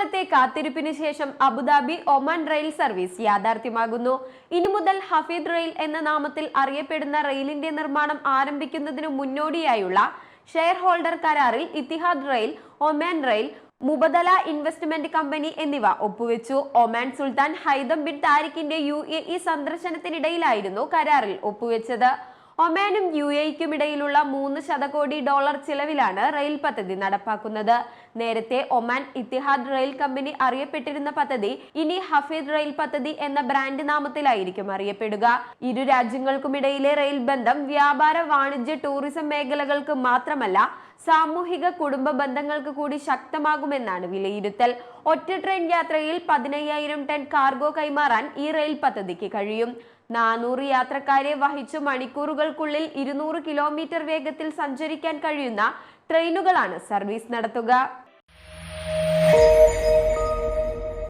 കാലത്തെ കാത്തിരിപ്പിന് ശേഷം അബുദാബി ഒമാൻ റെയിൽ സർവീസ് യാഥാർത്ഥ്യമാകുന്നു. ഇനി മുതൽ ഹഫീദ് റെയിൽ എന്ന നാമത്തിൽ അറിയപ്പെടുന്ന റെയിലിന്റെ നിർമ്മാണം ആരംഭിക്കുന്നതിനു മുന്നോടിയായുള്ള ഷെയർ ഹോൾഡർ കരാറിൽ Etihad rail, Oman rail, Mubadala investment company എന്നിവ ഒപ്പുവെച്ചു. ഒമാൻ സുൽത്താൻ ഹൈതം ബിൻ താരിഖിന്റെ UAE സന്ദർശനത്തിനിടയിലായിരുന്നു കരാറിൽ ഒപ്പുവെച്ചത്. ഒമാനും UAEക്കും ഇടയിലുള്ള $3 ശതകോടി ചിലവിലാണ് റെയിൽ പദ്ധതി നടപ്പാക്കുന്നത്. നേരത്തെ ഒമാൻ ഇത്തിഹാദ് റെയിൽ കമ്പനി അറിയപ്പെട്ടിരുന്ന പദ്ധതി ഇനി ഹഫീദ് റെയിൽ പദ്ധതി എന്ന ബ്രാൻഡ് നാമത്തിലായിരിക്കും അറിയപ്പെടുക. ഇരു രാജ്യങ്ങൾക്കുമിടയിലെ റെയിൽ ബന്ധം വ്യാപാര, വാണിജ്യ, ടൂറിസം മേഖലകൾക്ക് മാത്രമല്ല സാമൂഹിക കുടുംബ ബന്ധങ്ങൾക്ക് കൂടി ശക്തമാകുമെന്നാണ് വിലയിരുത്തൽ. ഒറ്റ ട്രെയിൻ യാത്രയിൽ 15,000 ടൺ കാർഗോ കൈമാറാൻ ഈ റെയിൽ പദ്ധതിക്ക് കഴിയും. 400 യാത്രക്കാരെ വഹിച്ചു മണിക്കൂറുകൾക്കുള്ളിൽ 200 കിലോമീറ്റർ വേഗത്തിൽ സഞ്ചരിക്കാൻ കഴിയുന്ന ട്രെയിനുകളാണ് സർവീസ് നടത്തുക.